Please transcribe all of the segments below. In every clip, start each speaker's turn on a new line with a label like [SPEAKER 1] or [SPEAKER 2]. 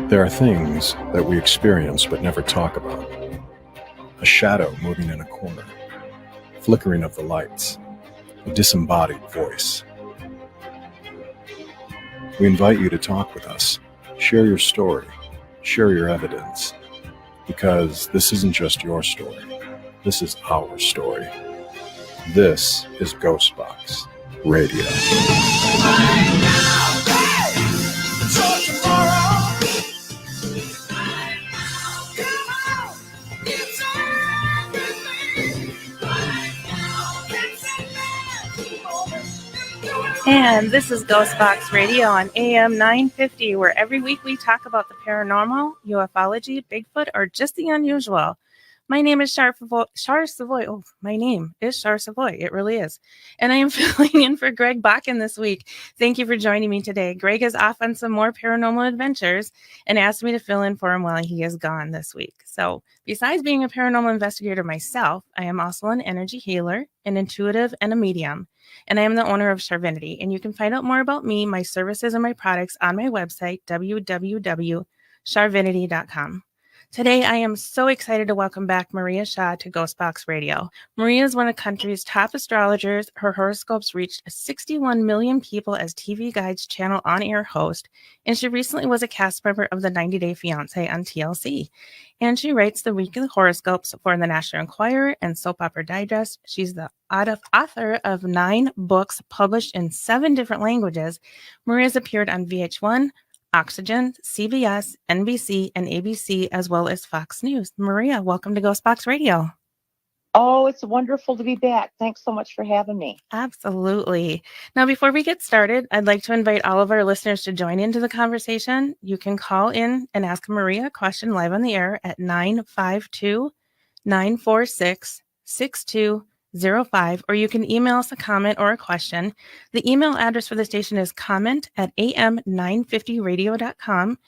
[SPEAKER 1] There are things that we experience but never talk about. A shadow moving in a corner, flickering of the lights, a disembodied voice. We invite you to talk with us, share your story, share your evidence, because this isn't just your story, this is our story. This is GhostBox Radio.
[SPEAKER 2] And this is GhostBox Radio on AM 950, where every week we talk about the paranormal, ufology, Bigfoot, or just the unusual. My name is Char Savoie. Oh, my name is Char Savoie. It really is. And I am filling in for Greg Bakken this week. Thank you for joining me today. Greg is off on some more paranormal adventures and asked me to fill in for him while he is gone this week. So besides being a paranormal investigator myself, I am also an energy healer, an intuitive, and a medium. And I am the owner of Charvinity. And you can find out more about me, my services, and my products on my website, www.charvinity.com. Today, I am so excited to welcome back Maria Shaw to GhostBox Radio. Maria is one of the country's top astrologers. Her horoscopes reached 61 million people as TV Guide's channel on-air host, and she recently was a cast member of the 90 Day Fiancé on TLC. And she writes the weekly horoscopes for the National Enquirer and Soap Opera Digest. She's the author of 9 books published in 7 different languages. Maria's appeared on VH1, Oxygen, CBS, NBC, and ABC, as well as Fox News. Maria, welcome to GhostBox Radio.
[SPEAKER 3] Oh, it's wonderful to be back. Thanks so much for having me.
[SPEAKER 2] Absolutely. Now, before we get started, I'd like to invite all of our listeners to join into the conversation. You can call in and ask Maria a question live on the air at 952-946-6205, or you can email us a comment or a question. The email address for the station is comment@am950radio.com.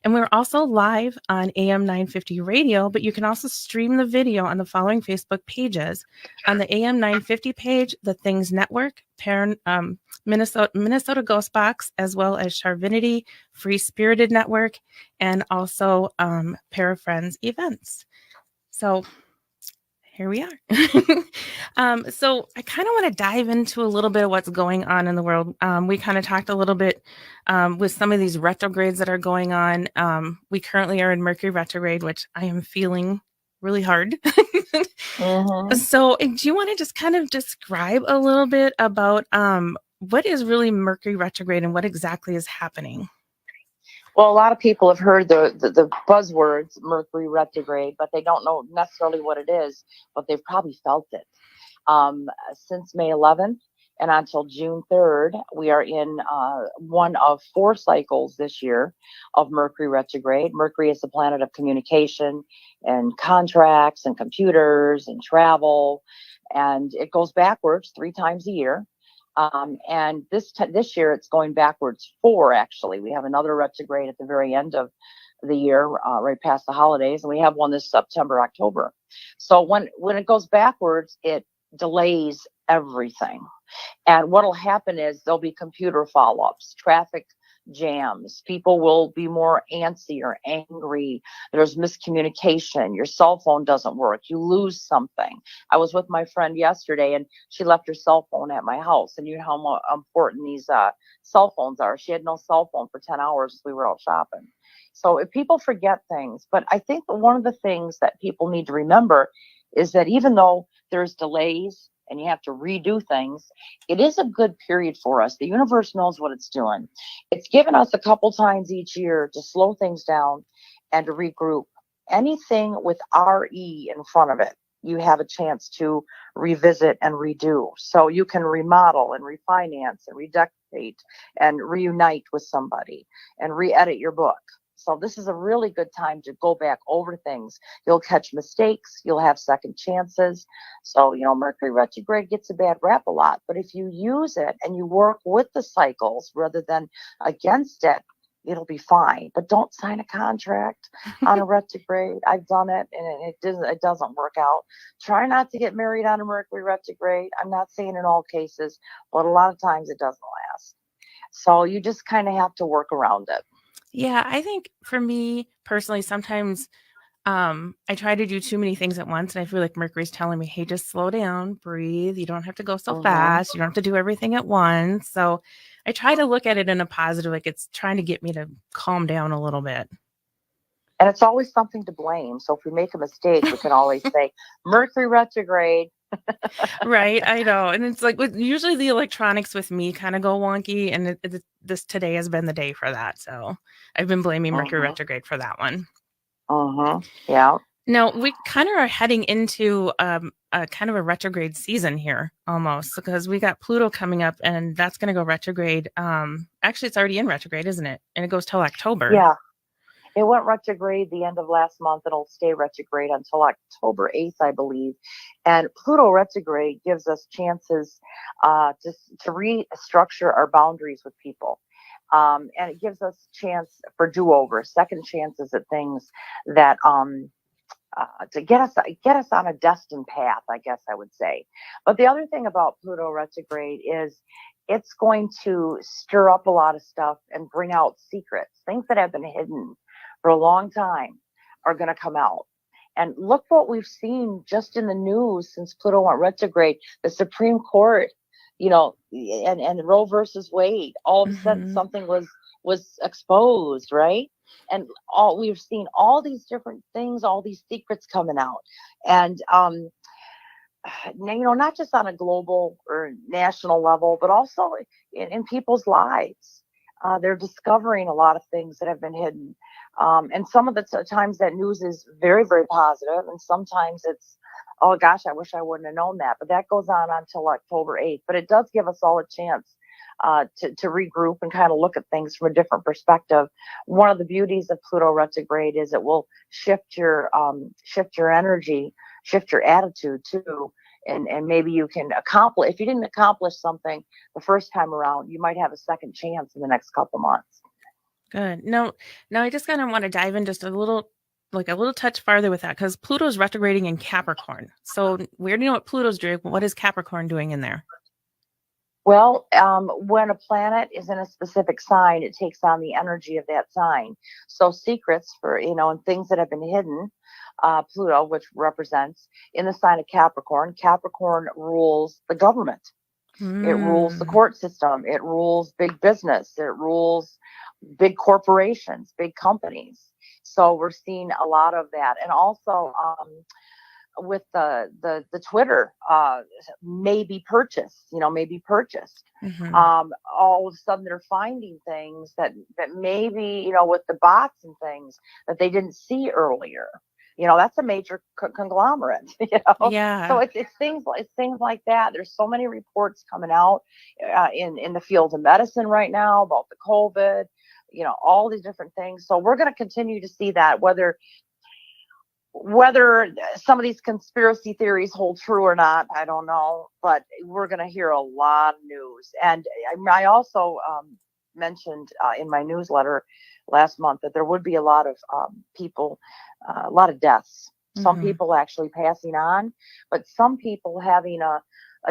[SPEAKER 2] And we're also live on AM 950 Radio, but you can also stream the video on the following Facebook pages. On the AM 950 page, the Things Network, Minnesota GhostBox, as well as Charvinity, Free Spirited Network, and also Parafriends Events. So here we are. So I kind of want to dive into a little bit of what's going on in the world. We kind of talked a little bit with some of these retrogrades that are going on. We currently are in Mercury retrograde, which I am feeling really hard. So do you want to just kind of describe a little bit about what is really Mercury retrograde and what exactly is happening?
[SPEAKER 3] Well, a lot of people have heard the buzzwords Mercury retrograde, but they don't know necessarily what it is, but they've probably felt it. Since May 11th and until June 3rd, we are in one of 4 cycles this year of Mercury retrograde. Mercury is the planet of communication and contracts and computers and travel, and it goes backwards 3 times a year. And this year it's going backwards 4, actually. We have another retrograde at the very end of the year, right past the holidays, and we have one this September, October. So when it goes backwards, it delays everything. And what'll happen is there'll be computer follow-ups, traffic jams, people will be more antsy or angry, there's miscommunication, your cell phone doesn't work, you lose something. I was with my friend yesterday and she left her cell phone at my house, and you know how important these cell phones are. She had no cell phone for 10 hours as we were out shopping. So if people forget things, but I think that one of the things that people need to remember is that even though there's delays and you have to redo things, it is a good period for us. The universe knows what it's doing. It's given us a couple times each year to slow things down and to regroup. Anything with RE in front of it, you have a chance to revisit and redo. So you can remodel and refinance and redecorate and reunite with somebody and re-edit your book. So this is a really good time to go back over things. You'll catch mistakes. You'll have second chances. So, Mercury retrograde gets a bad rap a lot. But if you use it and you work with the cycles rather than against it, it'll be fine. But don't sign a contract on a retrograde. I've done it, and it doesn't work out. Try not to get married on a Mercury retrograde. I'm not saying in all cases, but a lot of times it doesn't last. So you just kind of have to work around it.
[SPEAKER 2] Yeah, I think for me personally, sometimes I try to do too many things at once, and I feel like Mercury's telling me, hey, just slow down, breathe. You don't have to go so fast. You don't have to do everything at once. So I try to look at it in a positive, like it's trying to get me to calm down a little bit.
[SPEAKER 3] And it's always something to blame. So if we make a mistake, we can always say, Mercury retrograde.
[SPEAKER 2] Right, I know. And it's like usually the electronics with me kind of go wonky, and this today has been the day for that. So I've been blaming Mercury retrograde for that one.
[SPEAKER 3] Yeah.
[SPEAKER 2] Now we kind of are heading into a kind of a retrograde season here almost, because we got Pluto coming up, and that's going to go retrograde. Actually, it's already in retrograde, isn't it? And it goes till October.
[SPEAKER 3] Yeah. It went retrograde the end of last month, and it'll stay retrograde until October 8th, I believe. And Pluto retrograde gives us chances to restructure our boundaries with people. And it gives us a chance for do-overs, second chances at things that to get us on a destined path, I guess I would say. But the other thing about Pluto retrograde is it's going to stir up a lot of stuff and bring out secrets, things that have been hidden for a long time are going to come out. And look what we've seen just in the news since Pluto went retrograde. The Supreme Court, and Roe versus Wade, all of a sudden something was exposed, right? And we've seen all these different things, all these secrets coming out. And not just on a global or national level, but also in people's lives. They're discovering a lot of things that have been hidden. And some of the times that news is very, very positive, and sometimes it's, oh gosh, I wish I wouldn't have known that. But that goes on until October 8th. But it does give us all a chance to regroup and kind of look at things from a different perspective. One of the beauties of Pluto retrograde is it will shift your energy, shift your attitude too. And maybe you can accomplish, if you didn't accomplish something the first time around, you might have a second chance in the next couple months.
[SPEAKER 2] Good. Now I just kind of want to dive in just a little touch farther with that, because Pluto's retrograding in Capricorn. So we already know what Pluto's doing. What is Capricorn doing in there?
[SPEAKER 3] Well, when a planet is in a specific sign, it takes on the energy of that sign. So secrets for, and things that have been hidden, Pluto, which represents in the sign of Capricorn. Capricorn rules the government. It rules the court system. It rules big business. It rules big corporations, big companies. So we're seeing a lot of that. And also with the Twitter may be purchased. All of a sudden they're finding things that maybe, with the bots and things that they didn't see earlier. That's a major conglomerate,
[SPEAKER 2] Yeah.
[SPEAKER 3] So it's things like that. There's so many reports coming out in the field of medicine right now about the COVID, all these different things. So we're going to continue to see that, whether some of these conspiracy theories hold true or not, I don't know, but we're going to hear a lot of news. And I also mentioned in my newsletter last month that there would be a lot of people, a lot of deaths. Some people actually passing on, but some people having a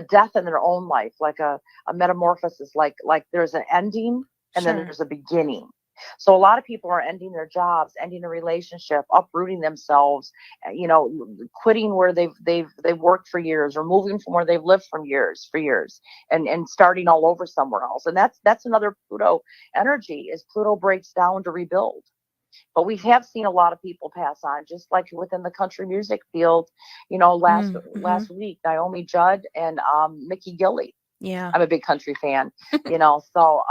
[SPEAKER 3] death in their own life, like a metamorphosis, like there's an ending and then there's a beginning. So a lot of people are ending their jobs, ending a relationship, uprooting themselves, quitting where they've worked for years, or moving from where they've lived for years, and starting all over somewhere else. And that's another Pluto energy, is Pluto breaks down to rebuild. But we have seen a lot of people pass on, just like within the country music field, last week, Naomi Judd and Mickey Gilley.
[SPEAKER 2] Yeah.
[SPEAKER 3] I'm a big country fan, so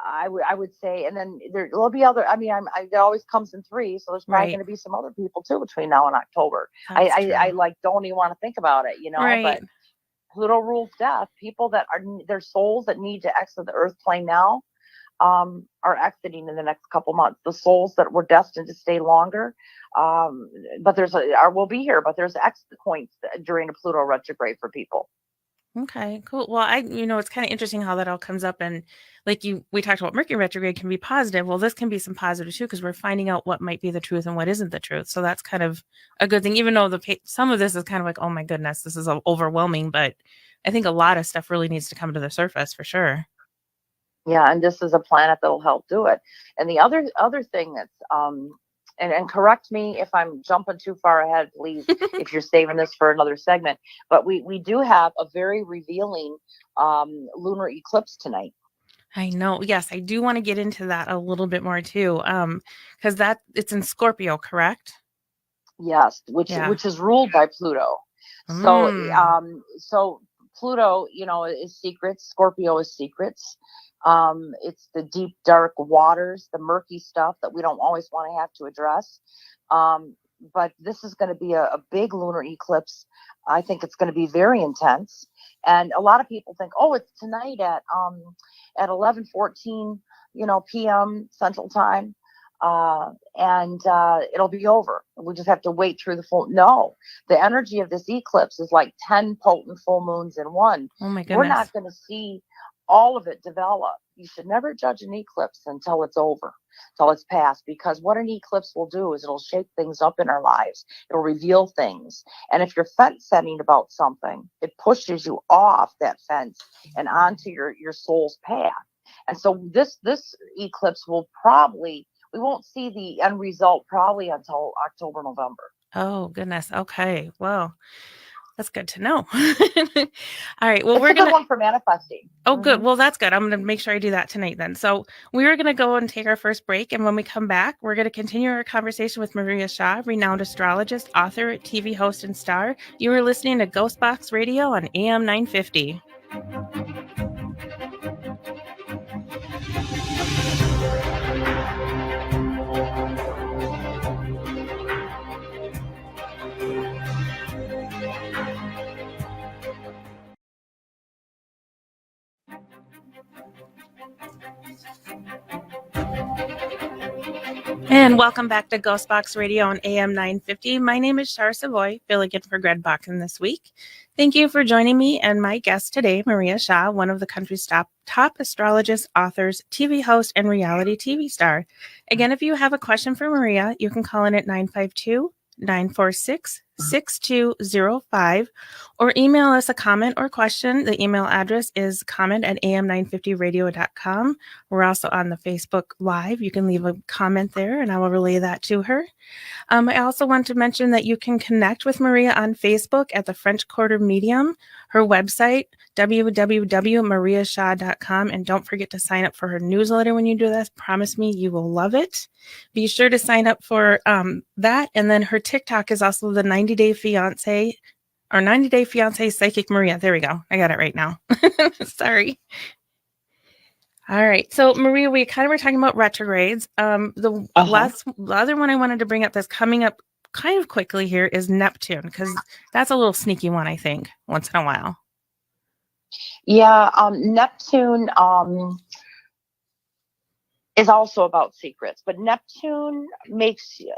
[SPEAKER 3] I would say, and then there'll be other. It always comes in threes, so there's probably going to be some other people too between now and October. I don't even want to think about it,
[SPEAKER 2] Right.
[SPEAKER 3] But Pluto rules death. People that are their souls that need to exit the earth plane now are exiting in the next couple months. The souls that were destined to stay longer, but will be here. But there's exit points during a Pluto retrograde for people.
[SPEAKER 2] Okay, cool. Well, it's kind of interesting how that all comes up, and we talked about Mercury retrograde can be positive. Well, this can be some positive too, because we're finding out what might be the truth and what isn't the truth. So that's kind of a good thing, even though some of this is kind of like, oh my goodness, this is overwhelming. But I think a lot of stuff really needs to come to the surface for sure.
[SPEAKER 3] Yeah, and this is a planet that will help do it. And the other thing that's and correct me if I'm jumping too far ahead, please, if you're saving this for another segment. But we do have a very revealing lunar eclipse tonight.
[SPEAKER 2] I know. Yes, I do want to get into that a little bit more too. Because it's in Scorpio, correct?
[SPEAKER 3] Yes, which is ruled by Pluto. So so Pluto, is secrets. Scorpio is secrets. It's the deep, dark waters, the murky stuff that we don't always want to have to address. But this is going to be a big lunar eclipse. I think it's going to be very intense. And a lot of people think, oh, it's tonight at 11:14, p.m. Central Time. And it'll be over. We just have to wait through the full. No, the energy of this eclipse is like 10 potent full moons in one.
[SPEAKER 2] Oh my goodness.
[SPEAKER 3] We're not going to see all of it develop. You should never judge an eclipse until it's over, until it's past, because what an eclipse will do is it'll shake things up in our lives. It'll reveal things. And if you're fence setting about something, it pushes you off that fence and onto your soul's path. And so this eclipse will probably, we won't see the end result probably until October, November.
[SPEAKER 2] Oh, goodness. Okay. Well, that's good to know. All right. Well,
[SPEAKER 3] it's a good one for manifesting.
[SPEAKER 2] Oh, good. Well, that's good. I'm going to make sure I do that tonight then. So we're going to go and take our first break. And when we come back, we're going to continue our conversation with Maria Shaw, renowned astrologist, author, TV host, and star. You are listening to GhostBox Radio on AM 950. And welcome back to GhostBox Radio on AM 950. My name is Char Savoie, filling in for Greg Bakken this week. Thank you for joining me and my guest today, Maria Shaw, one of the country's top astrologists, authors, TV host, and reality TV star. Again, if you have a question for Maria, you can call in at 952-946-6205 or email us a comment or question. The email address is comment@am950radio.com. We're also on the Facebook Live. You can leave a comment there and I will relay that to her. I also want to mention that you can connect with Maria on Facebook at the French Quarter Medium, her website, www.mariashaw.com. And don't forget to sign up for her newsletter when you do this. Promise me you will love it. Be sure to sign up for that. And then her TikTok is also the 90-Day Fiancé or 90-Day Fiancé Psychic Maria. There we go. I got it right now. Sorry. All right. So, Maria, we kind of were talking about retrogrades. The other one I wanted to bring up that's coming up kind of quickly here is Neptune, because that's a little sneaky one, I think, once in a while.
[SPEAKER 3] Yeah. Neptune is also about secrets, but Neptune makes you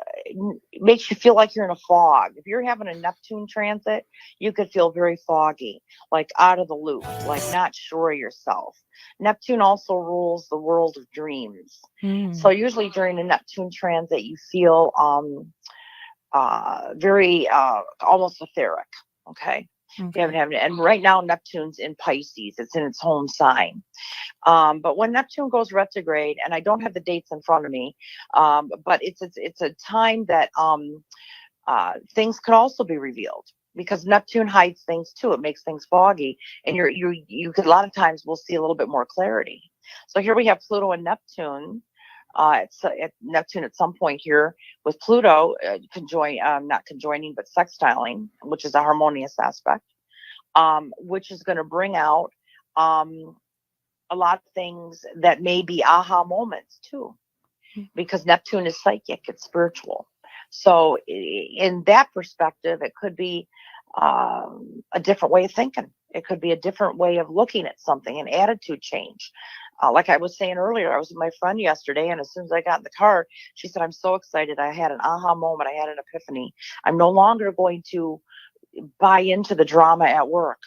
[SPEAKER 3] feel like you're in a fog. If you're having a Neptune transit, you could feel very foggy, like out of the loop, like not sure of yourself. Neptune also rules the world of dreams. So usually during a Neptune transit, you feel very almost etheric. Okay. And right now Neptune's in Pisces. It's in its home sign. But when Neptune goes retrograde, and I don't have the dates in front of me, but it's a time that things could also be revealed, because Neptune hides things too. It makes things foggy, and you could, a lot of times we'll see a little bit more clarity. So here we have Pluto and Neptune. It's at Neptune at some point here with Pluto not conjoining, but sextiling, which is a harmonious aspect, which is going to bring out a lot of things that may be aha moments too, because Neptune is psychic, it's spiritual. So in that perspective, it could be a different way of thinking. It could be a different way of looking at something, an attitude change. Like I was saying earlier, I was with my friend yesterday, and as soon as I got in the car, she said, I'm so excited. I had an aha moment. I had an epiphany. I'm no longer going to buy into the drama at work.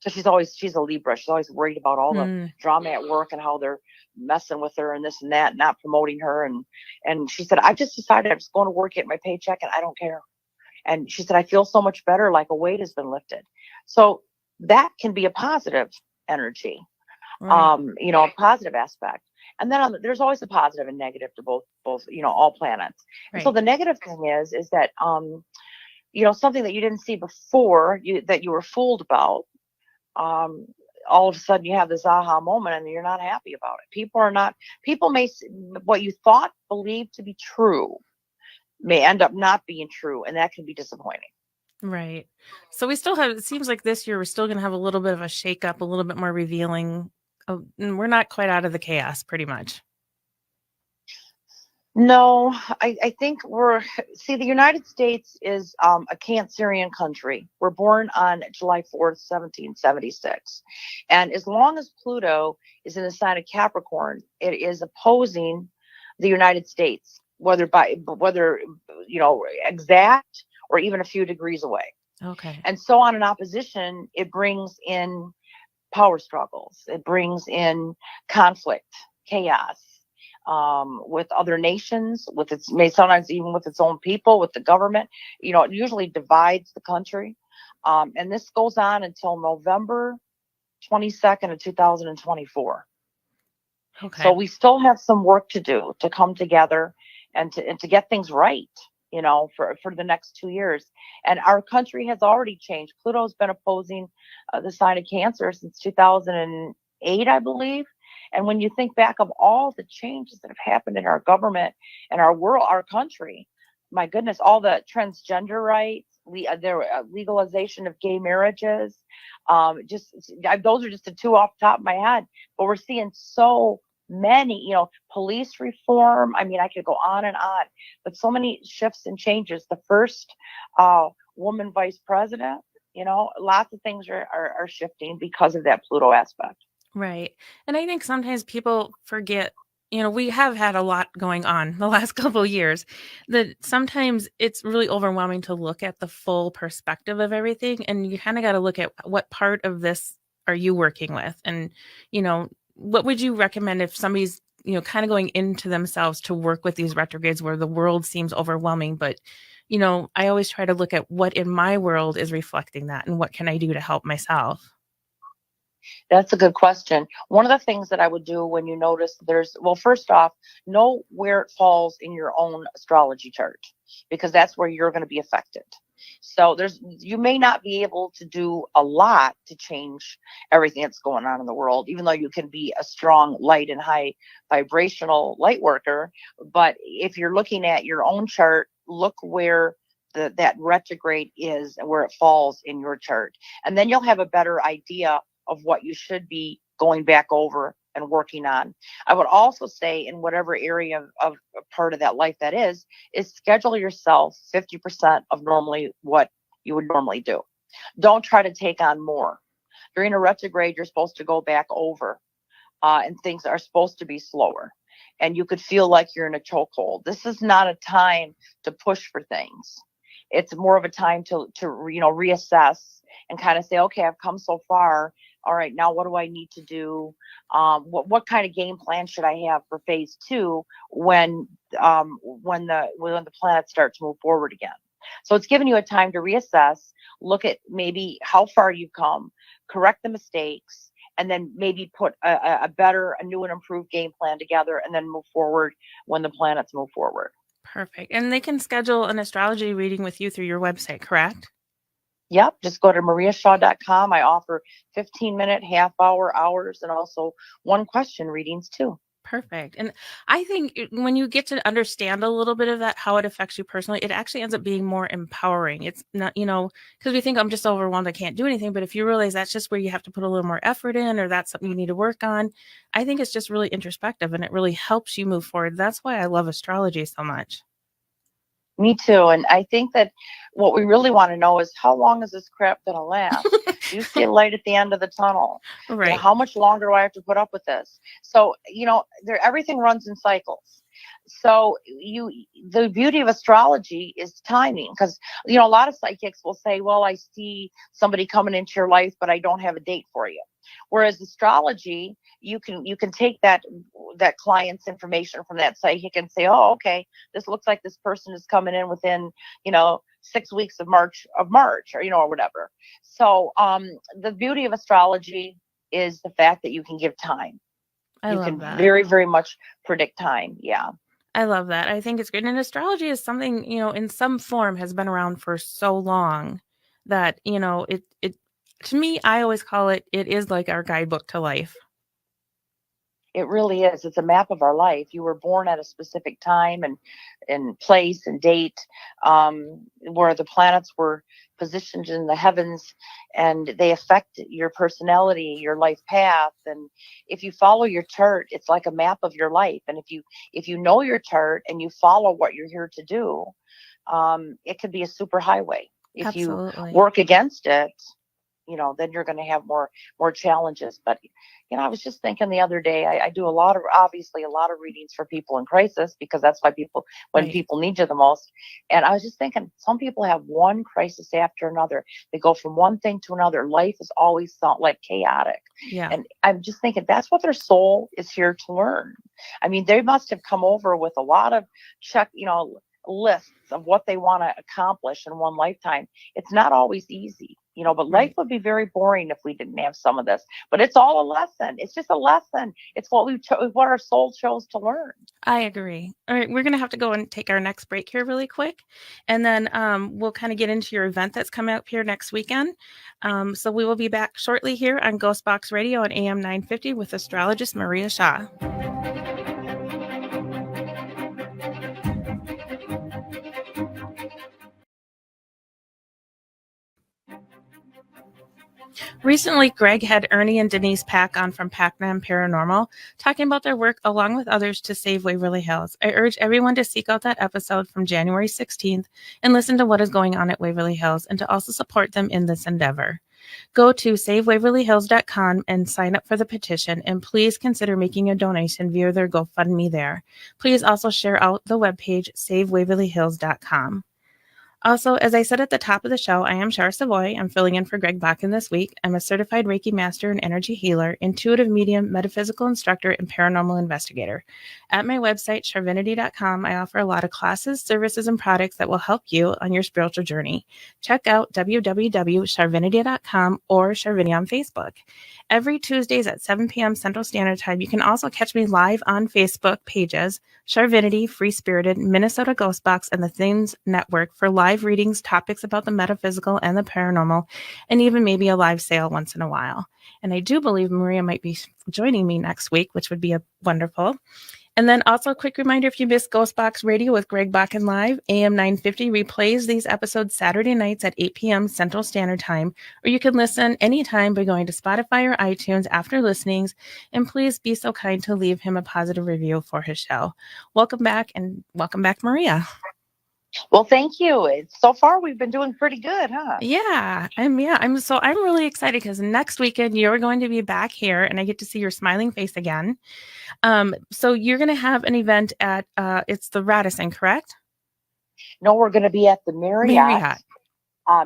[SPEAKER 3] So she's a Libra. She's always worried about all the drama at work and how they're messing with her and this and that, not promoting her. And she said, I just decided I'm just going to work, get my paycheck, and I don't care. And she said, I feel so much better, like a weight has been lifted. So that can be a positive energy,
[SPEAKER 2] Right.
[SPEAKER 3] a positive aspect. And then there's always a positive and negative to both, all planets.
[SPEAKER 2] Right.
[SPEAKER 3] And so the negative thing is that, something that you didn't see before, that you were fooled about, all of a sudden you have this aha moment and you're not happy about it. People may, what you thought, believed to be true may end up not being true. And that can be disappointing.
[SPEAKER 2] Right. So we still have, it seems like this year we're still going to have a little bit of a shakeup, a little bit more revealing. And we're not quite out of the chaos, pretty much.
[SPEAKER 3] No, I think the United States is a Cancerian country. We're born on July 4th, 1776. And as long as Pluto is in the sign of Capricorn, it is opposing the United States, whether exact or even a few degrees away.
[SPEAKER 2] Okay.
[SPEAKER 3] And so on an opposition, it brings in power struggles. It brings in conflict, chaos. With other nations, sometimes even with its own people, with the government, it usually divides the country. And this goes on until November 22nd of 2024.
[SPEAKER 2] Okay.
[SPEAKER 3] So we still have some work to do to come together and to get things right, for the next 2 years. And our country has already changed. Pluto's been opposing the sign of Cancer since 2008, I believe. And when you think back of all the changes that have happened in our government and our world, our country, my goodness, all the transgender rights, legalization of gay marriages, those are just the two off the top of my head. But we're seeing so many, police reform. I mean, I could go on and on, but so many shifts and changes. The first woman vice president, lots of things are shifting because of that Pluto aspect.
[SPEAKER 2] Right. And I think sometimes people forget, we have had a lot going on the last couple of years, that sometimes it's really overwhelming to look at the full perspective of everything. And you kind of got to look at what part of this are you working with? And, what would you recommend if somebody's, kind of going into themselves to work with these retrogrades where the world seems overwhelming? But, I always try to look at what in my world is reflecting that and what can I do to help myself?
[SPEAKER 3] That's a good question. One of the things that I would do when you notice first off, know where it falls in your own astrology chart, because that's where you're going to be affected. So you may not be able to do a lot to change everything that's going on in the world, even though you can be a strong light and high vibrational light worker. But if you're looking at your own chart, look where that retrograde is and where it falls in your chart. And then you'll have a better idea of what you should be going back over and working on. I would also say, in whatever area of part of that life that is schedule yourself 50% of normally what you would normally do. Don't try to take on more. During a retrograde, you're supposed to go back over, and things are supposed to be slower. And you could feel like you're in a chokehold. This is not a time to push for things. It's more of a time to reassess and kind of say, okay, I've come so far. All right, now what do I need to do? What kind of game plan should I have for phase 2 when the planets start to move forward again? So it's giving you a time to reassess, look at maybe how far you've come, correct the mistakes, and then maybe put a new and improved game plan together, and then move forward when the planets move forward.
[SPEAKER 2] Perfect. And they can schedule an astrology reading with you through your website, correct?
[SPEAKER 3] Yep. Just go to mariashaw.com. I offer 15-minute, half-hour, hours, and also 1-question readings too.
[SPEAKER 2] Perfect. And I think when you get to understand a little bit of that, how it affects you personally, it actually ends up being more empowering. It's not, because we think I'm just overwhelmed, I can't do anything. But if you realize that's just where you have to put a little more effort in, or that's something you need to work on, I think it's just really introspective and it really helps you move forward. That's why I love astrology so much.
[SPEAKER 3] Me too. And I think that what we really want to know is, how long is this crap going to last? Do you see a light at the end of the tunnel?
[SPEAKER 2] Right.
[SPEAKER 3] How much longer do I have to put up with this? So, everything runs in cycles. So the beauty of astrology is timing, because a lot of psychics will say, well, I see somebody coming into your life, but I don't have a date for you. Whereas astrology, you can take that client's information from that psychic and say, oh, okay, this looks like this person is coming in within 6 weeks of March, or whatever. So the beauty of astrology is the fact that you can give time.
[SPEAKER 2] I
[SPEAKER 3] You
[SPEAKER 2] love
[SPEAKER 3] can
[SPEAKER 2] that.
[SPEAKER 3] very, very much predict time. Yeah.
[SPEAKER 2] I love that. I think it's great. And astrology is something, in some form has been around for so long that, it to me, I always call it is like our guidebook to life.
[SPEAKER 3] It really is. It's a map of our life. You were born at a specific time and place and date, where the planets were positioned in the heavens, and they affect your personality, your life path. And if you follow your chart, it's like a map of your life. And if you know your chart and you follow what you're here to do, it could be a super highway. If
[SPEAKER 2] Absolutely.
[SPEAKER 3] you work against it, then you're going to have more challenges. But I was just thinking the other day, I do obviously a lot of readings for people in crisis, because that's why when
[SPEAKER 2] Right.
[SPEAKER 3] people need you the most. And I was just thinking, some people have one crisis after another. They go from one thing to another. Life is always like chaotic.
[SPEAKER 2] Yeah.
[SPEAKER 3] And I'm just thinking that's what their soul is here to learn. I mean, they must have come over with a lot of lists of what they want to accomplish in one lifetime. It's not always easy, but life
[SPEAKER 2] Right.
[SPEAKER 3] would be very boring if we didn't have some of this. But it's all a lesson. It's just a lesson. It's what what our soul chose to learn.
[SPEAKER 2] I agree. All right, we're going to have to go and take our next break here really quick. And then we'll kind of get into your event that's coming up here next weekend. So we will be back shortly here on GhostBox Radio on AM 950 with astrologist Maria Shaw. Recently, Greg had Ernie and Denise Pack on from Pac-Man Paranormal talking about their work along with others to save Waverly Hills. I urge everyone to seek out that episode from January 16th and listen to what is going on at Waverly Hills, and to also support them in this endeavor. Go to savewaverlyhills.com and sign up for the petition, and please consider making a donation via their GoFundMe there. Please also share out the webpage savewaverlyhills.com. Also, as I said at the top of the show, I am Char Savoie. I'm filling in for Greg Bakken this week. I'm a certified Reiki master and energy healer, intuitive medium, metaphysical instructor, and paranormal investigator. At my website, charvinity.com, I offer a lot of classes, services, and products that will help you on your spiritual journey. Check out www.charvinity.com or Charvini on Facebook. Every Tuesdays at 7 p.m. Central Standard Time, you can also catch me live on Facebook pages, Charvinity, Free Spirited, Minnesota GhostBox, and the Things Network for live readings, topics about the metaphysical and the paranormal, and even maybe a live sale once in a while. And I do believe Maria might be joining me next week, which would be wonderful. And then also a quick reminder, if you missed GhostBox Radio with Greg Bakken Live, AM 950 replays these episodes Saturday nights at 8 p.m. Central Standard Time, or you can listen anytime by going to Spotify or iTunes after listenings, and please be so kind to leave him a positive review for his show. Welcome back, Maria.
[SPEAKER 3] Well, thank you. So far, we've been doing pretty good, huh?
[SPEAKER 2] Yeah, I'm really excited because next weekend you're going to be back here, and I get to see your smiling face again. So you're going to have an event at it's the Radisson, correct?
[SPEAKER 3] No, we're going to be at the Marriott.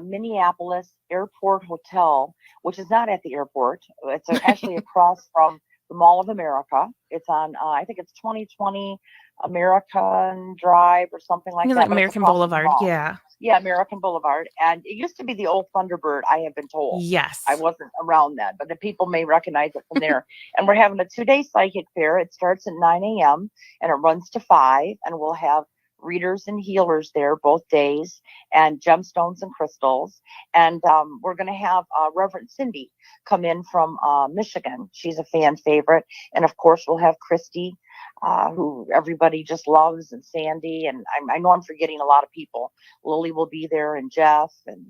[SPEAKER 3] Minneapolis Airport Hotel, which is not at the airport. It's actually across from the Mall of America. It's on, I think it's 2020 American Drive or something like that.
[SPEAKER 2] Like American Boulevard, yeah.
[SPEAKER 3] Yeah, American Boulevard. And it used to be the old Thunderbird, I have been told.
[SPEAKER 2] Yes.
[SPEAKER 3] I wasn't around then, but the people may recognize it from there. And we're having a 2-day psychic fair. It starts at 9 a.m. and it runs to 5, and we'll have readers and healers there both days, and gemstones and crystals. And we're going to have Reverend Cindy come in from Michigan. She's a fan favorite. And of course, we'll have Christy, who everybody just loves, and Sandy. And I know I'm forgetting a lot of people. Lily will be there, and Jeff, and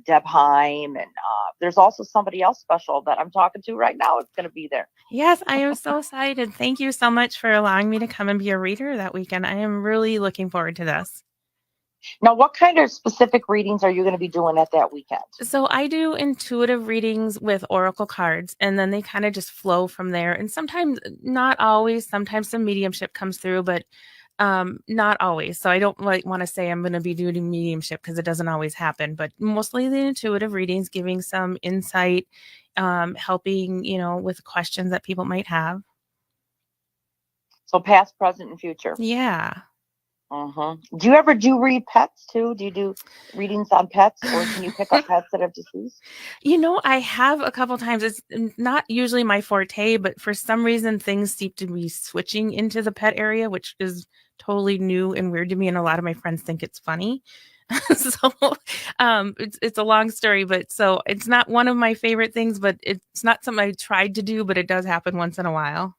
[SPEAKER 3] Deb Heim, and there's also somebody else special that I'm talking to right now. It's going to be there.
[SPEAKER 2] Yes, I am so excited. Thank you so much for allowing me to come and be a reader that weekend. I am really looking forward to this.
[SPEAKER 3] Now, what kind of specific readings are you going to be doing at that weekend?
[SPEAKER 2] So I do intuitive readings with oracle cards, and then they kind of just flow from there. And sometimes, not always, sometimes some mediumship comes through, but Not always. So I don't want to say I'm going to be doing mediumship because it doesn't always happen, but mostly the intuitive readings, giving some insight, helping, with questions that people might have.
[SPEAKER 3] So past, present, and future.
[SPEAKER 2] Yeah.
[SPEAKER 3] Do you ever read pets too? Do you do readings on pets, or can you pick up pets that have deceased?
[SPEAKER 2] I have a couple times. It's not usually my forte, but for some reason things seem to be switching into the pet area, which is totally new and weird to me. And a lot of my friends think it's funny. So it's a long story, but so it's not one of my favorite things, but it's not something I tried to do, but it does happen once in a while.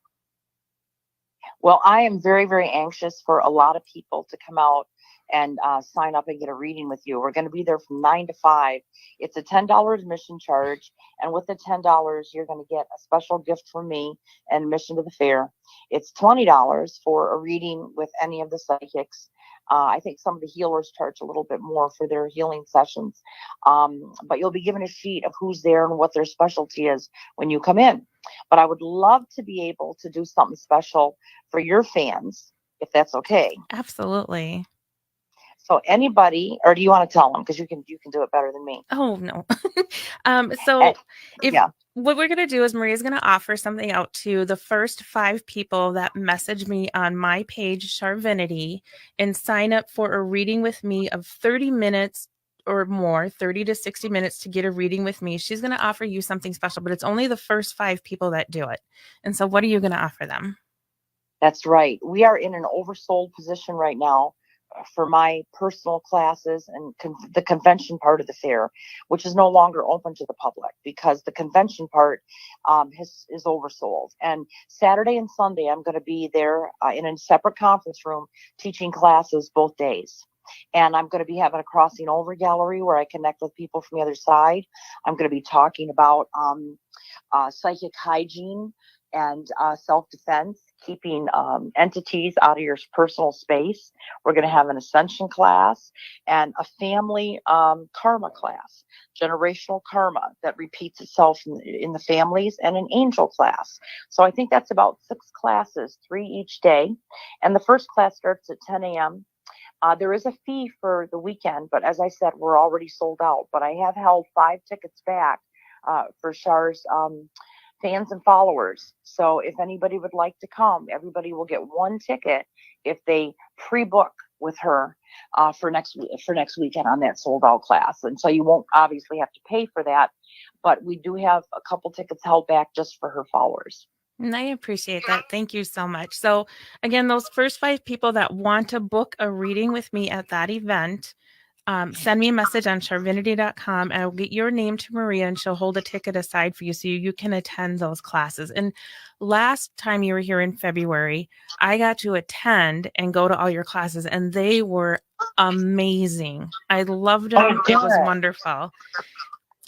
[SPEAKER 3] Well, I am very, very anxious for a lot of people to come out and sign up and get a reading with you. We're going to be there from 9 to 5. It's a $10 admission charge. And with the $10, you're going to get a special gift from me and admission to the fair. It's $20 for a reading with any of the psychics. I think some of the healers charge a little bit more for their healing sessions. But you'll be given a sheet of who's there and what their specialty is when you come in. But I would love to be able to do something special for your fans, if that's okay.
[SPEAKER 2] Absolutely.
[SPEAKER 3] So anybody, or do you want to tell them? Because you can do it better than me.
[SPEAKER 2] Oh, no. What we're going to do is Maria's going to offer something out to the first 5 people that message me on my page, Charvinity, and sign up for a reading with me of 30 minutes or more, 30 to 60 minutes to get a reading with me. She's going to offer you something special, but it's only the first 5 people that do it. And so what are you going to offer them?
[SPEAKER 3] That's right. We are in an oversold position right now for my personal classes and the convention part of the fair, which is no longer open to the public because the convention part is oversold. And Saturday and Sunday, I'm going to be there in a separate conference room teaching classes both days. And I'm going to be having a crossing over gallery where I connect with people from the other side. I'm going to be talking about psychic hygiene and self-defense, keeping entities out of your personal space. We're going to have an ascension class and a family karma class, generational karma that repeats itself in the families, and an angel class. So I think that's about 6 classes, 3 each day. And the first class starts at 10 a.m. There is a fee for the weekend, but as I said, we're already sold out. But I have held 5 tickets back for Char's fans and followers. So if anybody would like to come, everybody will get 1 ticket if they pre-book with her for next weekend on that sold out class. And so you won't obviously have to pay for that, but we do have a couple tickets held back just for her followers.
[SPEAKER 2] And I appreciate that. Thank you so much. So again, those first 5 people that want to book a reading with me at that event, send me a message on charvinity.com and I'll get your name to Maria and she'll hold a ticket aside for you so you can attend those classes. And last time you were here in February, I got to attend and go to all your classes and they were amazing. I loved them. It was wonderful.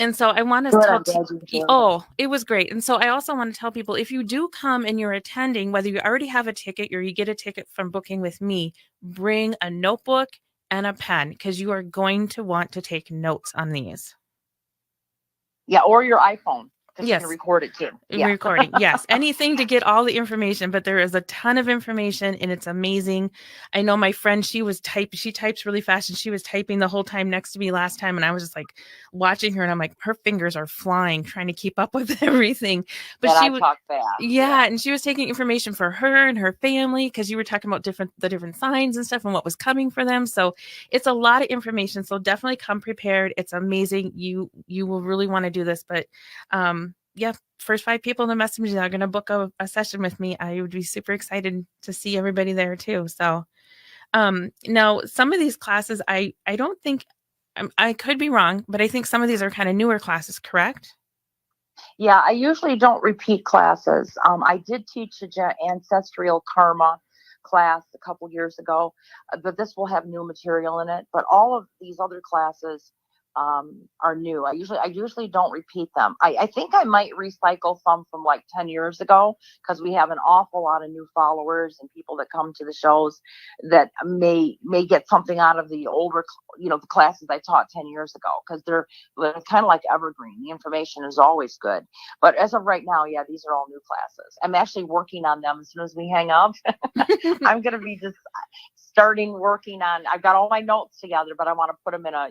[SPEAKER 2] And so I want to it was great. And so I also want to tell people, if you do come and you're attending, whether you already have a ticket or you get a ticket from booking with me, bring a notebook and a pen because you are going to want to take notes on these.
[SPEAKER 3] Yeah, or your iPhone.
[SPEAKER 2] Yes.
[SPEAKER 3] You can record it too.
[SPEAKER 2] Yeah. Recording. Yes. Anything to get all the information, but there is a ton of information and it's amazing. I know my friend, she types really fast and she was typing the whole time next to me last time. And I was just like watching her and I'm like, her fingers are flying, trying to keep up with everything. But
[SPEAKER 3] and I talk fast.
[SPEAKER 2] Yeah. And she was taking information for her and her family because you were talking about the different signs and stuff and what was coming for them. So it's a lot of information. So definitely come prepared. It's amazing. You will really want to do this, but, yeah, first 5 people in the message that are going to book a session with me. I would be super excited to see everybody there too. So, now some of these classes, I don't think, I could be wrong, but I think some of these are kind of newer classes, correct?
[SPEAKER 3] Yeah, I usually don't repeat classes. I did teach the ancestral karma class a couple years ago, but this will have new material in it. But all of these other classes are new. I usually don't repeat them. I think I might recycle some from like 10 years ago, because we have an awful lot of new followers and people that come to the shows that may get something out of the older, the classes I taught 10 years ago, because they're kind of like evergreen. The information is always good. But as of right now, yeah, these are all new classes. I'm actually working on them as soon as we hang up. I'm going to be just starting working on, I've got all my notes together, but I want to put them in a,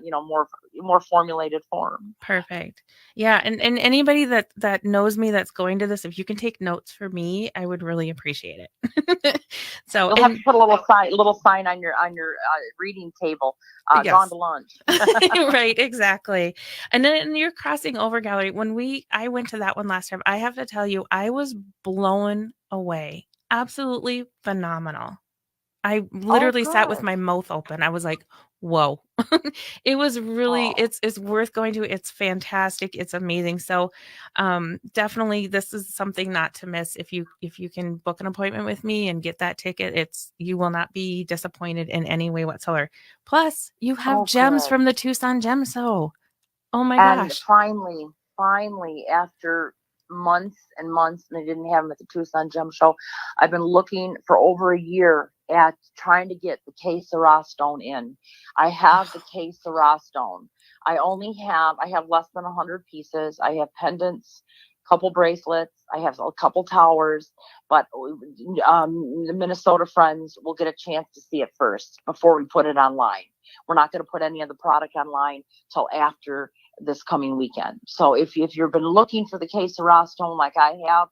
[SPEAKER 3] more formulated form.
[SPEAKER 2] Perfect. Yeah. And anybody that knows me that's going to this, if you can take notes for me, I would really appreciate it. So
[SPEAKER 3] you'll have to put a little sign on your reading table.
[SPEAKER 2] Yes.
[SPEAKER 3] Gone to lunch.
[SPEAKER 2] Right, exactly. And then you're crossing over gallery. When I went to that one last time, I have to tell you, I was blown away. Absolutely phenomenal. I literally sat with my mouth open. I was like, whoa. It was really, it's worth going to. It's fantastic. It's amazing. So definitely this is something not to miss. If you can book an appointment with me and get that ticket, you will not be disappointed in any way whatsoever. Plus you have gems from the Tucson Gem Show. Oh my gosh.
[SPEAKER 3] And finally, after months and months, and I didn't have them at the Tucson Gem Show, I've been looking for over a year at trying to get the K Syrah stone in. I have the K Syrah stone. I have less than 100 pieces. I have pendants, a couple bracelets. I have a couple towers, but the Minnesota friends will get a chance to see it first before we put it online. We're not going to put any of the product online till after this coming weekend. So if you've been looking for the K Syrah stone like I have,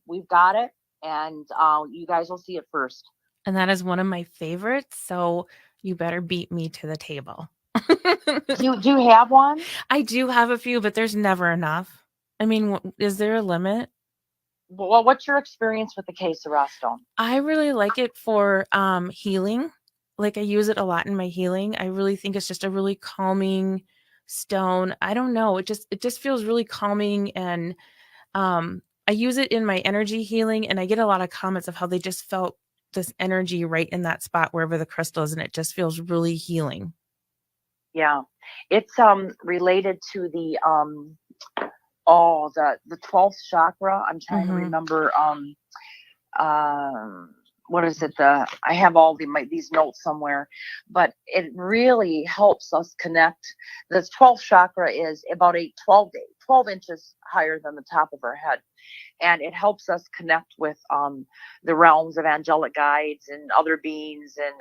[SPEAKER 3] we've got it, and you guys will see it first.
[SPEAKER 2] And that is one of my favorites. So you better beat me to the table.
[SPEAKER 3] Do you have one?
[SPEAKER 2] I do have a few, but there's never enough. I mean, is there a limit?
[SPEAKER 3] Well, what's your experience with the K Syrah stone?
[SPEAKER 2] I really like it for healing. Like I use it a lot in my healing. I really think it's just a really calming stone. I don't know. It just feels really calming, and I use it in my energy healing, and I get a lot of comments of how they just felt this energy right in that spot wherever the crystal is, and it just feels really healing.
[SPEAKER 3] Yeah, it's related to the 12th chakra. I'm trying to remember what is it? I have all these notes somewhere, but it really helps us connect. The 12th chakra is about 12 inches higher than the top of our head. And it helps us connect with the realms of angelic guides and other beings and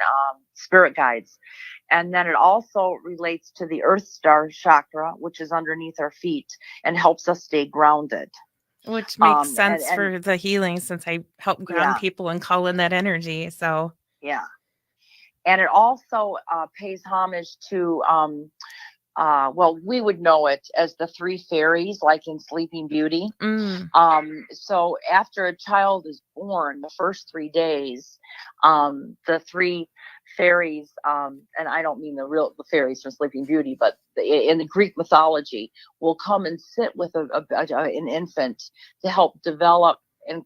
[SPEAKER 3] spirit guides. And then it also relates to the Earth Star chakra, which is underneath our feet, and helps us stay grounded.
[SPEAKER 2] Which makes sense for the healing, since I help ground people and call in that energy. So
[SPEAKER 3] yeah. And it also pays homage to we would know it as the three fairies, like in Sleeping Beauty. So after a child is born, the first 3 days, the three fairies, and I don't mean the fairies from Sleeping Beauty, but in the Greek mythology, will come and sit with an infant to help develop and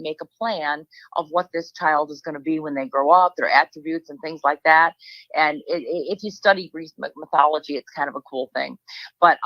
[SPEAKER 3] make a plan of what this child is going to be when they grow up, their attributes and things like that. And if you study Greek mythology, it's kind of a cool thing. But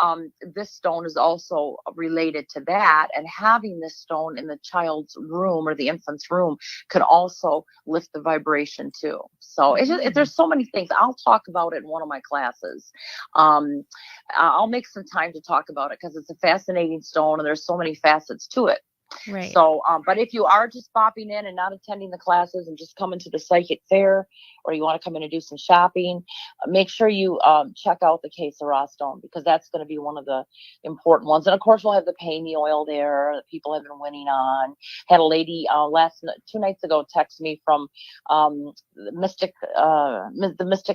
[SPEAKER 3] this stone is also related to that. And having this stone in the child's room or the infant's room could also lift the vibration too. So there's so many things. I'll talk about it in one of my classes. I'll make some time to talk about it because it's a fascinating stone and there's so many facets to it.
[SPEAKER 2] Right.
[SPEAKER 3] So, but if you are just popping in and not attending the classes and just coming to the psychic fair, or you want to come in and do some shopping, make sure you check out the K Syrah stone, because that's going to be one of the important ones. And of course, we'll have the Pay Me oil there that people have been winning on. Had a lady 2 nights ago text me from the Mystic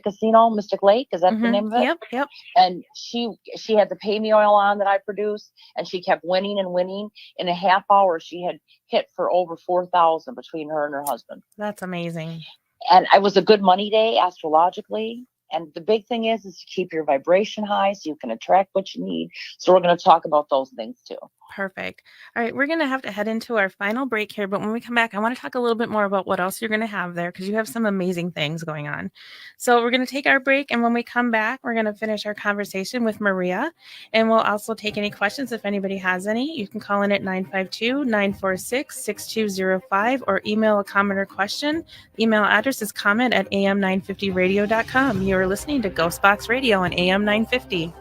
[SPEAKER 3] Casino, Mystic Lake. Is that the name of it?
[SPEAKER 2] Yep.
[SPEAKER 3] And she had the Pay Me oil on that I produced, and she kept winning and winning. In a half hour, she had hit for over 4,000 between her and her husband.
[SPEAKER 2] That's amazing.
[SPEAKER 3] And it was a good money day astrologically. And the big thing is to keep your vibration high so you can attract what you need. So we're going to talk about those things too.
[SPEAKER 2] Perfect. All right, we're going to have to head into our final break here, but when we come back, I want to talk a little bit more about what else you're going to have there because you have some amazing things going on. So we're going to take our break, and when we come back, we're going to finish our conversation with Maria, and we'll also take any questions if anybody has any. You can call in at 952-946-6205 or email a comment or question. Email address is comment@am950radio.com. You're listening to GhostBox Radio on AM 950.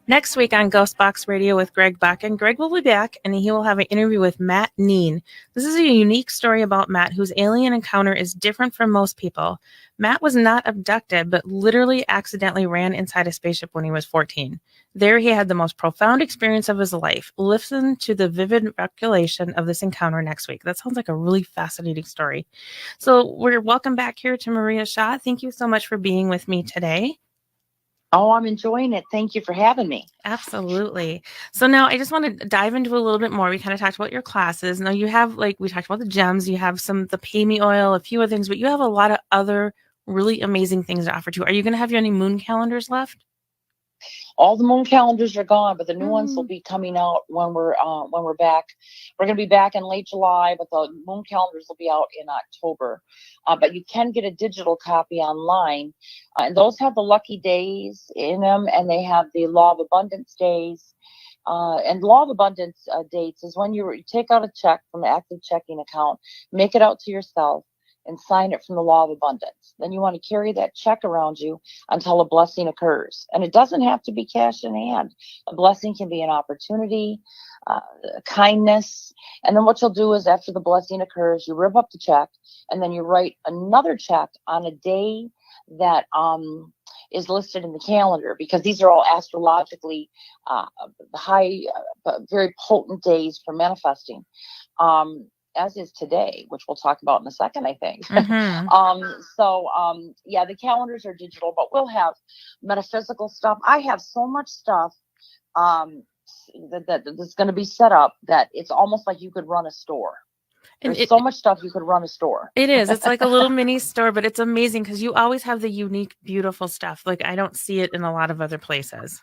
[SPEAKER 2] Next week on GhostBox Radio with Greg Bakken, Greg will be back and he will have an interview with Matt Neen. This is a unique story about Matt, whose alien encounter is different from most people. Matt was not abducted, but literally accidentally ran inside a spaceship when he was 14. There he had the most profound experience of his life. Listen to the vivid recollection of this encounter next week. That sounds like a really fascinating story. So we're welcome back here to Maria Shaw. Thank you so much for being with me today.
[SPEAKER 3] Oh, I'm enjoying it. Thank you for having me.
[SPEAKER 2] Absolutely. So now I just want to dive into a little bit more. We kind of talked about your classes. Now you have, like, we talked about the gems, you have the pay me oil, a few other things, but you have a lot of other really amazing things to offer too. Are you going to have any moon calendars left?
[SPEAKER 3] All the moon calendars are gone, but the new ones will be coming out when we're back. We're going to be back in late July, but the moon calendars will be out in October. But you can get a digital copy online, and those have the lucky days in them, and they have the law of abundance days. And law of abundance dates is when you take out a check from an active checking account, make it out to yourself, and sign it from the law of abundance. Then you want to carry that check around you until a blessing occurs. And it doesn't have to be cash in hand. A blessing can be an opportunity, kindness. And then what you'll do is after the blessing occurs, you rip up the check and then you write another check on a day that is listed in the calendar, because these are all astrologically high, very potent days for manifesting. As is today, which we'll talk about in a second, I think.
[SPEAKER 2] Mm-hmm.
[SPEAKER 3] Yeah, the calendars are digital, but we'll have metaphysical stuff. I have so much stuff that's going to be set up that it's almost like you could run a store. There's so much stuff you could run a store.
[SPEAKER 2] It is. It's like a little mini store, but it's amazing because you always have the unique, beautiful stuff. Like, I don't see it in a lot of other places.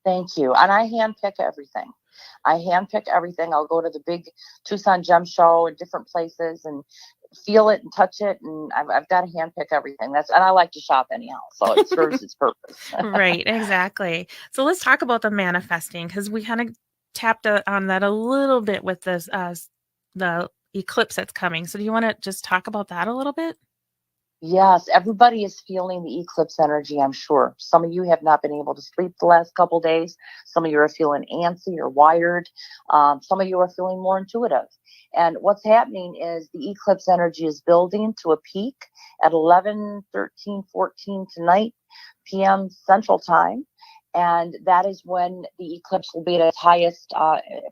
[SPEAKER 3] Thank you. And I handpick everything. I'll go to the big Tucson Gem Show in different places and feel it and touch it. And I've got to handpick everything. And I like to shop anyhow. So it serves its purpose.
[SPEAKER 2] Right. Exactly. So let's talk about the manifesting, because we kind of tapped on that a little bit with this, the eclipse that's coming. So do you want to just talk about that a little bit?
[SPEAKER 3] Yes, everybody is feeling the eclipse energy, I'm sure. Some of you have not been able to sleep the last couple of days. Some of you are feeling antsy or wired. Some of you are feeling more intuitive. And what's happening is the eclipse energy is building to a peak at 11:13:14 tonight, p.m. Central Time. And that is when the eclipse will be at its highest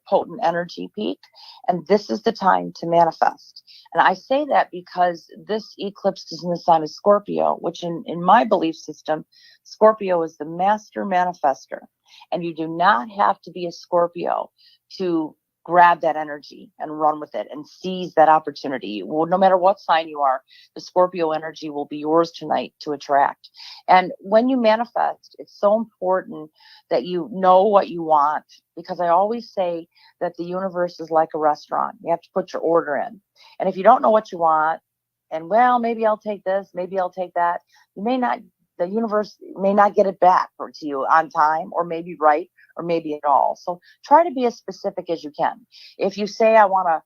[SPEAKER 3] potent energy peak. And this is the time to manifest. And I say that because this eclipse is in the sign of Scorpio, which in my belief system, Scorpio is the master manifester. And you do not have to be a Scorpio to grab that energy and run with it and seize that opportunity. Well, no matter what sign you are, the Scorpio energy will be yours tonight to attract. And when you manifest, it's so important that you know what you want, because I always say that the universe is like a restaurant. You have to put your order in. And if you don't know what you want, and well, maybe I'll take this, maybe I'll take that, the universe may not get it back to you on time, or maybe right, or maybe at all. So try to be as specific as you can. If you say, I want a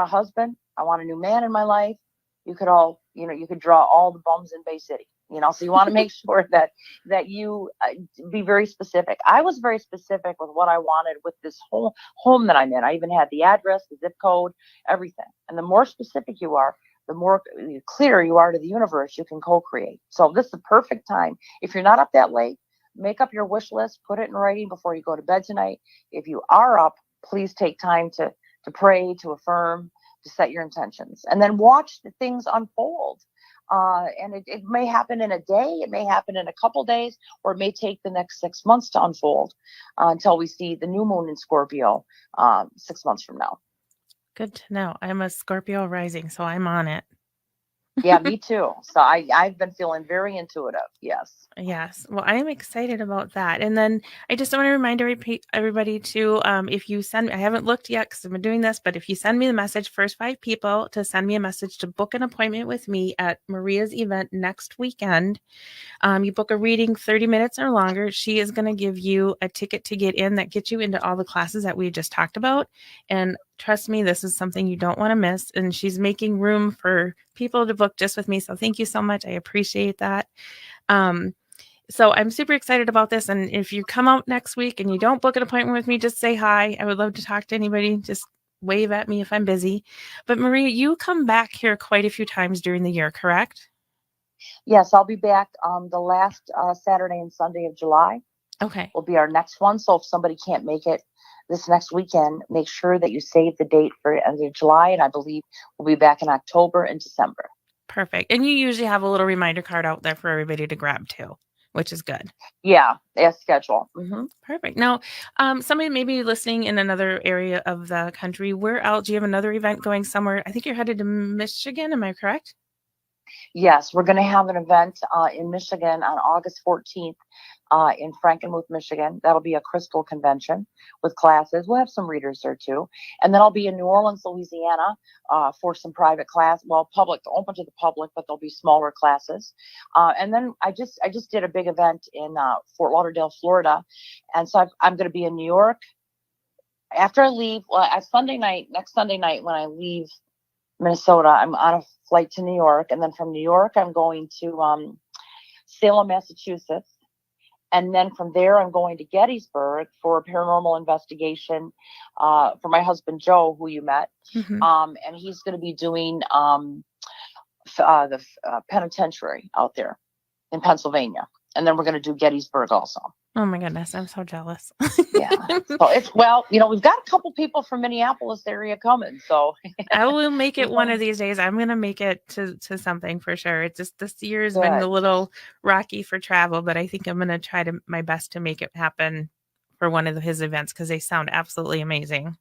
[SPEAKER 3] husband, I want a new man in my life, you could draw all the bums in Bay City, so you want to make sure that you be very specific. I was very specific with what I wanted with this whole home that I'm in. I even had the address, the zip code, everything. And the more specific you are, the more clear you are to the universe, you can co-create. So this is the perfect time. If you're not up that late, make up your wish list, put it in writing before you go to bed tonight. If you are up, please take time to pray, to affirm, to set your intentions, and then watch the things unfold. And it may happen in a day, it may happen in a couple days, or it may take the next 6 months to unfold until we see the new moon in Scorpio 6 months from now.
[SPEAKER 2] Good to know. I'm a Scorpio rising, so I'm on it.
[SPEAKER 3] Yeah, me too. So I've been feeling very intuitive. Yes.
[SPEAKER 2] Yes. Well, I am excited about that. And then I just want to remind everybody to, if you send me, I haven't looked yet because I've been doing this, but if you send me the message, first 5 people to send me a message to book an appointment with me at Maria's event next weekend. You book a reading 30 minutes or longer. She is going to give you a ticket to get in that gets you into all the classes that we just talked about. And trust me, this is something you don't want to miss. And she's making room for people to book just with me. So thank you so much. I appreciate that. So I'm super excited about this. And if you come out next week and you don't book an appointment with me, just say hi. I would love to talk to anybody. Just wave at me if I'm busy. But Maria, you come back here quite a few times during the year, correct?
[SPEAKER 3] Yes, I'll be back the last Saturday and Sunday of July.
[SPEAKER 2] Okay.
[SPEAKER 3] Will be our next one. So if somebody can't make it this next weekend, make sure that you save the date for end of July. And I believe we'll be back in October and December.
[SPEAKER 2] Perfect. And you usually have a little reminder card out there for everybody to grab too, which is good.
[SPEAKER 3] Yeah, as schedule. Mm-hmm.
[SPEAKER 2] Perfect. Now, somebody may be listening in another area of the country. Where else? Do you have another event going somewhere? I think you're headed to Michigan. Am I correct?
[SPEAKER 3] Yes, we're going to have an event in Michigan on August 14th in Frankenmuth, Michigan. That'll be a crystal convention with classes. We'll have some readers there too. And then I'll be in New Orleans, Louisiana for some private class, well, public, open to the public, but there'll be smaller classes. And then I just did a big event in Fort Lauderdale, Florida. And so I'm going to be in New York. After I leave, next Sunday night when I leave Minnesota, I'm on a flight to New York, and then from New York I'm going to Salem, Massachusetts, and then from there I'm going to Gettysburg for a paranormal investigation for my husband Joe, who you met.
[SPEAKER 2] Mm-hmm.
[SPEAKER 3] And he's going to be doing the penitentiary out there in Pennsylvania, and then we're going to do Gettysburg also.
[SPEAKER 2] Oh my goodness, I'm so jealous.
[SPEAKER 3] Yeah. So we've got a couple people from Minneapolis area coming. So
[SPEAKER 2] I will make it one of these days. I'm going to make it to something for sure. It's just this year has been a little rocky for travel, but I think I'm going to try my best to make it happen for one of his events because they sound absolutely amazing.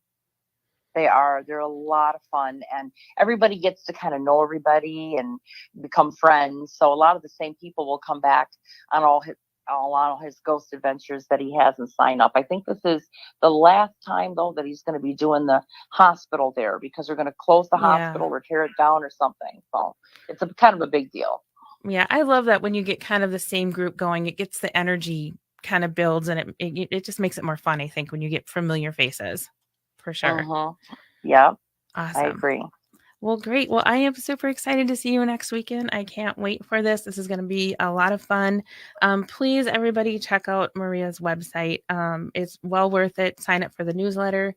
[SPEAKER 3] They're a lot of fun, and everybody gets to kind of know everybody and become friends. So a lot of the same people will come back on all his ghost adventures that he has and sign up. I think this is the last time though that he's going to be doing the hospital there because they're going to close the hospital or tear it down or something. So it's kind of a big deal.
[SPEAKER 2] Yeah, I love that when you get kind of the same group going, it gets the energy kind of builds and it just makes it more fun, I think, when you get familiar faces. For sure.
[SPEAKER 3] Uh-huh. Yeah.
[SPEAKER 2] Awesome.
[SPEAKER 3] I agree.
[SPEAKER 2] Well, great. Well, I am super excited to see you next weekend. I can't wait for this. This is going to be a lot of fun. Please, everybody, check out Maria's website. It's well worth it. Sign up for the newsletter.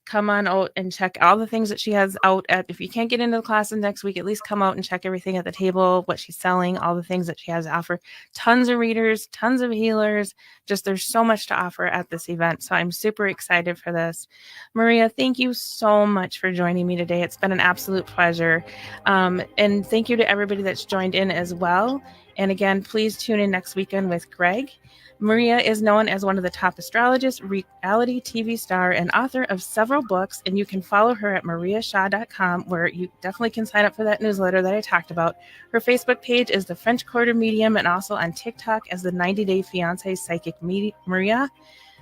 [SPEAKER 2] Come on out and check all the things that she has out at. If you can't get into the classes next week, at least come out and check everything at the table, what she's selling, all the things that she has to offer. Tons of readers, tons of healers. Just there's so much to offer at this event. So I'm super excited for this. Maria, thank you so much for joining me today. It's been an absolute pleasure. And thank you to everybody that's joined in as well. And again, please tune in next weekend with Greg. Maria is known as one of the top astrologists, reality TV star, and author of several books, and you can follow her at mariashaw.com, where you definitely can sign up for that newsletter that I talked about. Her Facebook page is the French Quarter Medium, and also on TikTok as the 90-Day Fiancé Psychic Maria.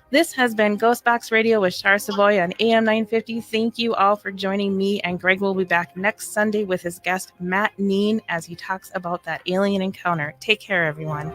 [SPEAKER 2] This has been GhostBox Radio with Char Savoie on AM 950. Thank you all for joining me, and Greg will be back next Sunday with his guest, Matt Neen, as he talks about that alien encounter. Take care, everyone.